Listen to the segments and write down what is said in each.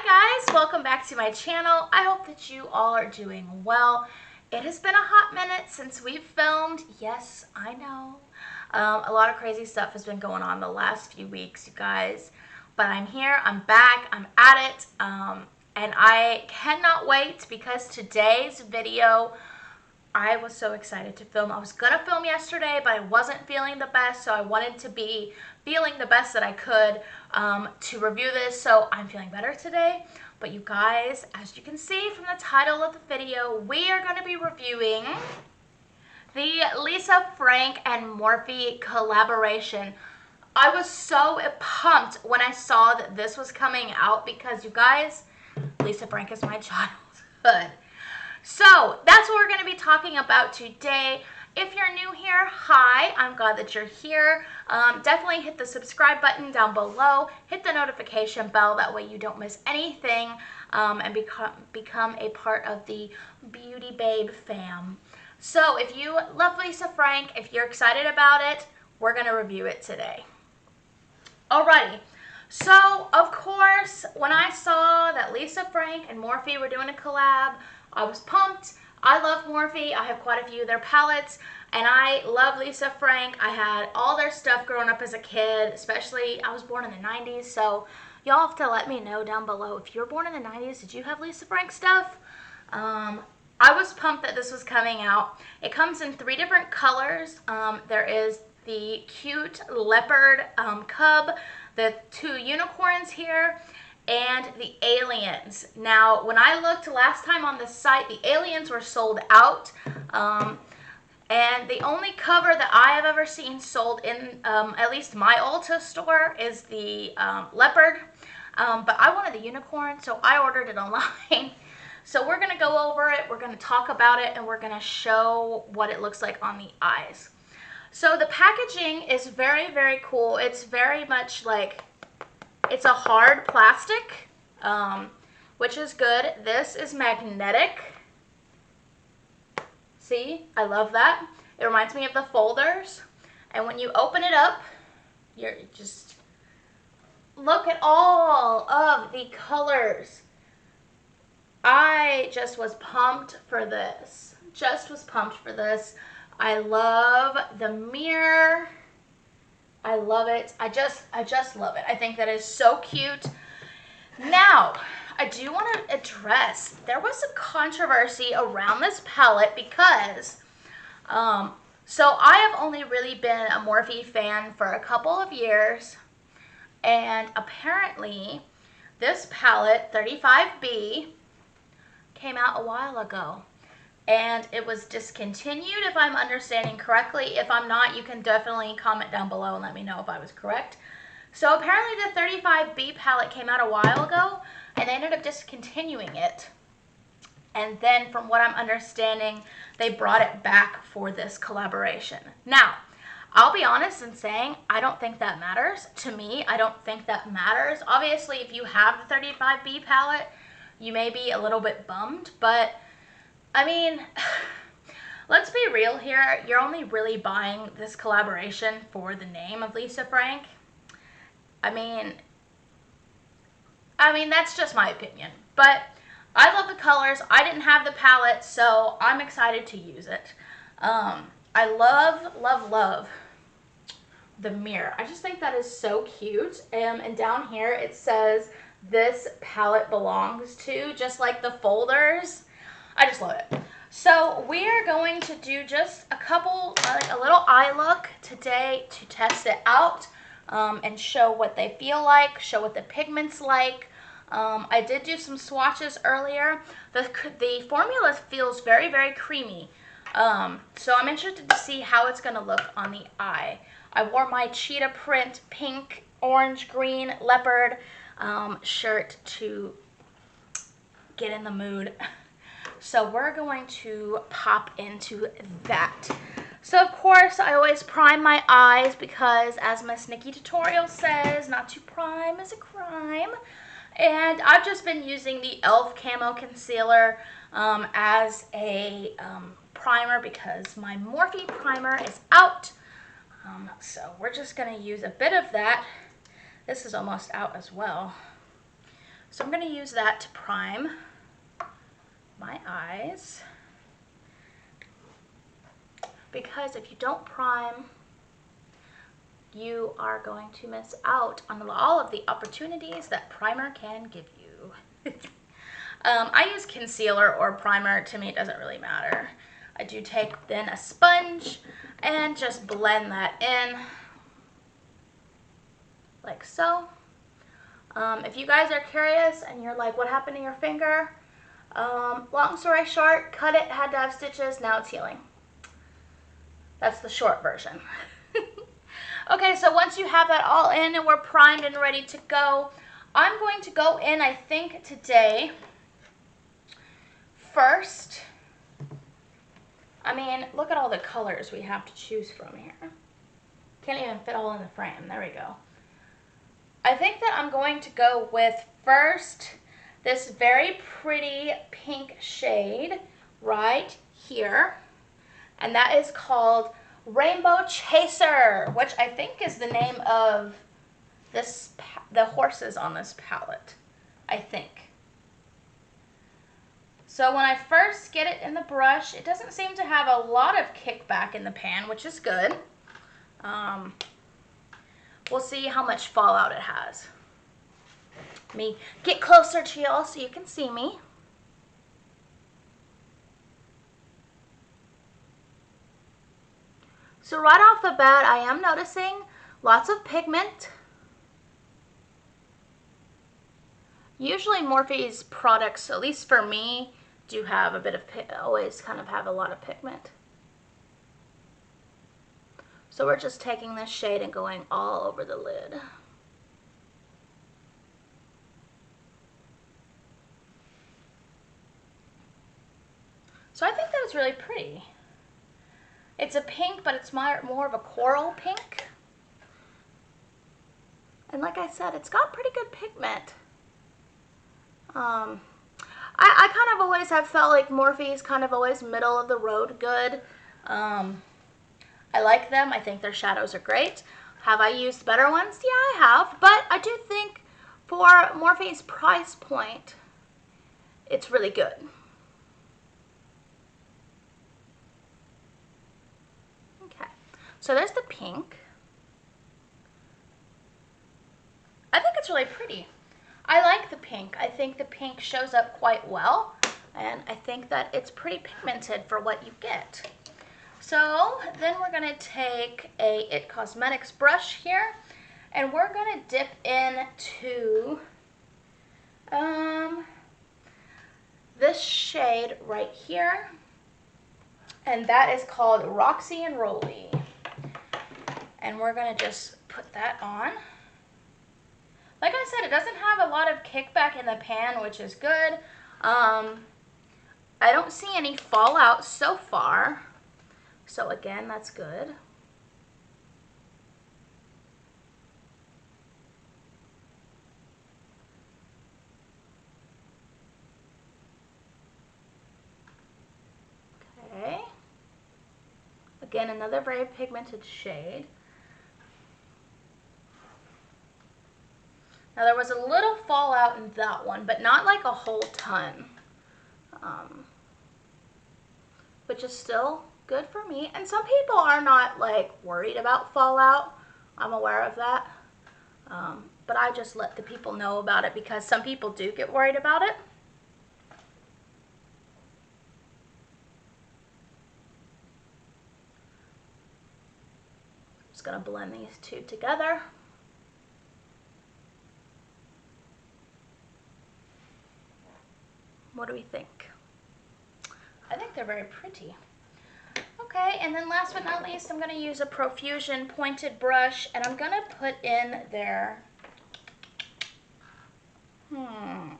Hi guys, welcome back to my channel. I hope that you all are doing well. It has been a hot minute since we've filmed. Yes, I know. A lot of crazy stuff has been going on the last few weeks, you guys. But I'm here, I'm back, I'm at it, and I cannot wait because today's video, I was so excited to film. I was gonna film yesterday, but I wasn't feeling the best, so I wanted to be feeling the best that I could to review this. So I'm feeling better today. But you guys, as you can see from the title of the video, we are gonna be reviewing the Lisa Frank and Morphe collaboration. I was so pumped when I saw that this was coming out because you guys, Lisa Frank is my childhood. So that's what we're going to be talking about today. If you're new here, hi, I'm glad that you're here. Definitely hit the subscribe button down below. Hit the notification bell. That way you don't miss anything and become a part of the Beauty Babe fam. So if you love Lisa Frank, if you're excited about it, we're going to review it today. Alrighty. So, of course, when I saw that Lisa Frank and Morphe were doing a collab, I was pumped. I love Morphe. I have quite a few of their palettes, and I love Lisa Frank. I had all their stuff growing up as a kid, especially I was born in the 90s, so y'all have to let me know down below. If you were born in the 90s, did you have Lisa Frank stuff? I was pumped that this was coming out. It comes in 3 different colors. There is the cute leopard cub, the 2 unicorns here, and the aliens. Now, when I looked last time on the site, the aliens were sold out. And the only cover that I have ever seen sold in at least my Ulta store is the leopard. But I wanted the unicorn, so I ordered it online. So we're going to go over it, we're going to talk about it, and we're going to show what it looks like on the eyes. So the packaging is very, very cool. It's very much like, it's a hard plastic, which is good. This is magnetic. See, I love that. It reminds me of the folders. And when you open it up, you're just, look at all of the colors. I just was pumped for this. I love the mirror. I love it. I just love it. I think that is so cute. Now, I do want to address, there was some controversy around this palette because, so I have only really been a Morphe fan for a couple of years, and apparently this palette, 35B, came out a while ago. And it was discontinued, if I'm understanding correctly. If I'm not, you can definitely comment down below and let me know if I was correct. So apparently the 35B palette came out a while ago, and they ended up discontinuing it. And then from what I'm understanding, they brought it back for this collaboration. Now, I'll be honest in saying, I don't think that matters. To me, I don't think that matters. Obviously, if you have the 35B palette, you may be a little bit bummed, but I mean, let's be real here. You're only really buying this collaboration for the name of Lisa Frank. I mean, that's just my opinion. But I love the colors. I didn't have the palette, so I'm excited to use it. I love the mirror. I just think that is so cute. And down here it says, "This palette belongs to," just like the folders. I just love it. So we're going to do just a couple, like a little eye look today to test it out and show what they feel like, show what the pigment's like. I did do some swatches earlier. The formula feels very, very creamy. So I'm interested to see how it's going to look on the eye. I wore my cheetah print pink, orange, green, leopard shirt to get in the mood. So we're going to pop into that. So of course, I always prime my eyes because, as Miss Nikki Tutorial says, not to prime is a crime. And I've just been using the e.l.f. Camo Concealer as a primer because my Morphe primer is out. So we're just going to use a bit of that. This is almost out as well. So I'm going to use that to prime my eyes, because if you don't prime, you are going to miss out on all of the opportunities that primer can give you. I use concealer or primer. To me, it doesn't really matter. I do take then a sponge and just blend that in like so. If you guys are curious and you're like, what happened to your finger? Long story short, cut it, had to have stitches, now it's healing. That's the short version. Okay, so once you have that all in and we're primed and ready to go, I'm going to go in, I think today, first, I mean, look at all the colors we have to choose from here. Can't even fit all in the frame. There we go. I think that I'm going to go with first this very pretty pink shade right here. And that is called Rainbow Chaser, which I think is the name of this, the horses on this palette, I think. So when I first get it in the brush, it doesn't seem to have a lot of kickback in the pan, which is good. We'll see how much fallout it has. Let me get closer to y'all so you can see me. So right off the bat, I am noticing lots of pigment. Usually Morphe's products, at least for me, do have a bit of, always kind of have a lot of pigment. So we're just taking this shade and going all over the lid. So I think that it's really pretty. It's a pink, but it's more of a coral pink. And like I said, it's got pretty good pigment. I kind of always have felt like Morphe's kind of always middle of the road good. I like them. I think their shadows are great. Have I used better ones? Yeah, I have. But I do think for Morphe's price point, it's really good. Okay, so there's the pink. I think it's really pretty. I like the pink. I think the pink shows up quite well, and I think that it's pretty pigmented for what you get. So then we're going to take a IT Cosmetics brush here, and we're going to dip into this shade right here, and that is called Roxy and Roly. And we're going to just put that on. Like I said, it doesn't have a lot of kickback in the pan, which is good. I don't see any fallout so far. So again, that's good. Okay. Again, another very pigmented shade. Now there was a little fallout in that one, but not like a whole ton. Which is still good for me. And some people are not like worried about fallout. I'm aware of that. But I just let the people know about it because some people do get worried about it. I'm just gonna blend these two together. What do we think? I think they're very pretty. Okay, and then last but not least, I'm going to use a Profusion pointed brush, and I'm going to put in their, I'm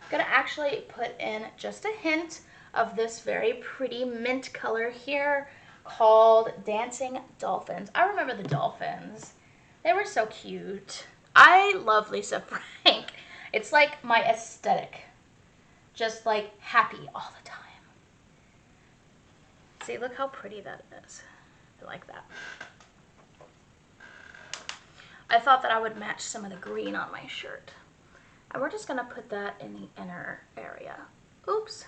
going to actually put in just a hint of this very pretty mint color here called Dancing Dolphins. I remember the dolphins. They were so cute. I love Lisa Frank. It's like my aesthetic. Just like happy all the time. See, look how pretty that is. I like that. I thought that I would match some of the green on my shirt. And we're just going to put that in the inner area. Oops.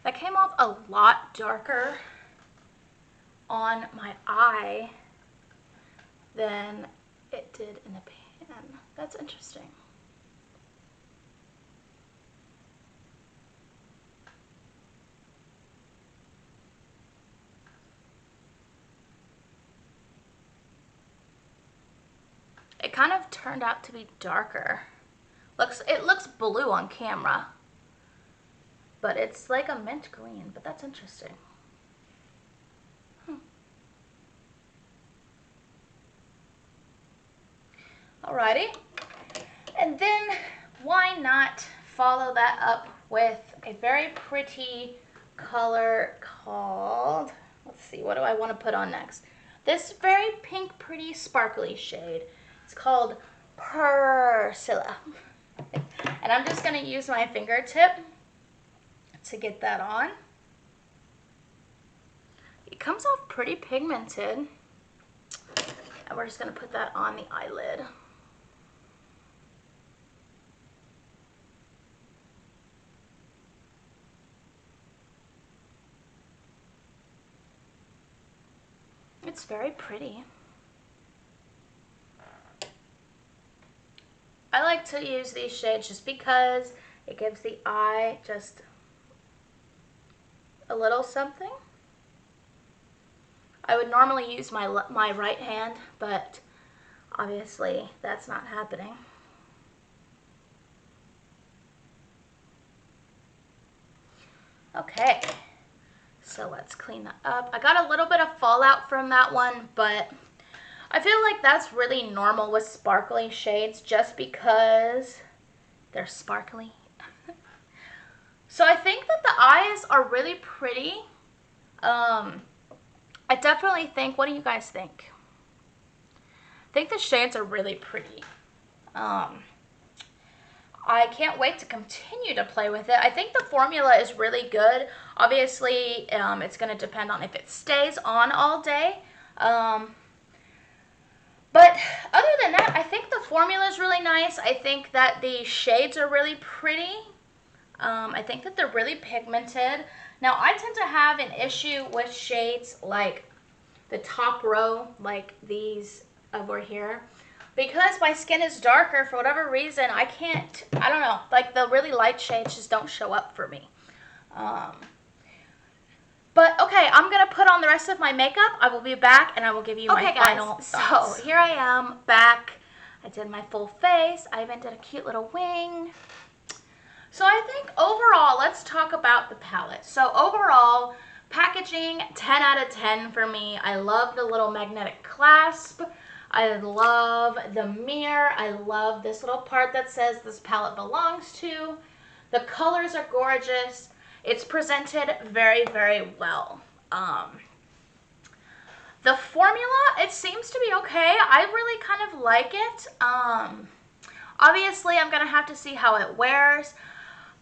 That came off a lot darker on my eye than it did in the pan. That's interesting. It kind of turned out to be darker. It looks blue on camera, but it's like a mint green, but that's interesting. Alrighty, and then why not follow that up with a very pretty color called, let's see, what do I want to put on next? This very pink, pretty, sparkly shade. It's called Priscilla. And I'm just going to use my fingertip to get that on. It comes off pretty pigmented. And we're just going to put that on the eyelid. It's very pretty. I like to use these shades just because it gives the eye just a little something. I would normally use my right hand, but obviously that's not happening. Okay, so let's clean that up. I got a little bit of fallout from that one, but I feel like that's really normal with sparkly shades just because they're sparkly. So I think that the eyes are really pretty. I definitely think, what do you guys think? I think the shades are really pretty. I can't wait to continue to play with it. I think the formula is really good. Obviously, it's going to depend on if it stays on all day. But other than that, I think the formula is really nice. I think that the shades are really pretty. I think that they're really pigmented. Now, I tend to have an issue with shades like the top row, like these over here. Because my skin is darker, for whatever reason, I don't know, like the really light shades just don't show up for me. But okay, I'm going to put on the rest of my makeup. I will be back and I will give you my final thoughts. So here I am back. I did my full face. I even did a cute little wing. So I think overall, let's talk about the palette. So overall, packaging, 10 out of 10 for me. I love the little magnetic clasp. I love the mirror. I love this little part that says this palette belongs to. The colors are gorgeous. It's presented very, very well. The formula, it seems to be okay. I really kind of like it. Obviously, I'm going to have to see how it wears.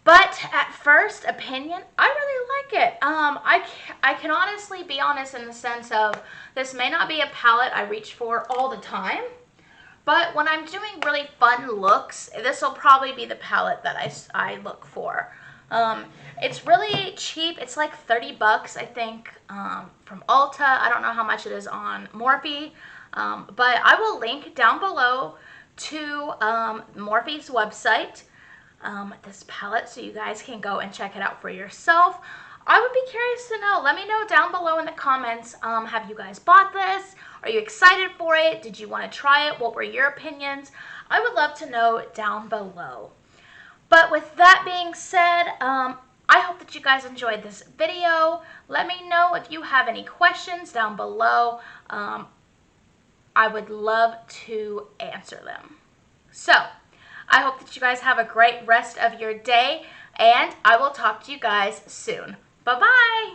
But at first opinion, I really like it. I can honestly be honest in the sense of this may not be a palette I reach for all the time. But when I'm doing really fun looks, this will probably be the palette that I look for. It's really cheap. It's like 30 bucks, I think, from Ulta. I don't know how much it is on Morphe, but I will link down below to Morphe's website, this palette, so you guys can go and check it out for yourself. I would be curious to know. Let me know down below in the comments, have you guys bought this? Are you excited for it? Did you want to try it? What were your opinions? I would love to know down below. But with that being said, I hope that you guys enjoyed this video. Let me know if you have any questions down below. I would love to answer them. So, I hope that you guys have a great rest of your day, and I will talk to you guys soon. Bye-bye!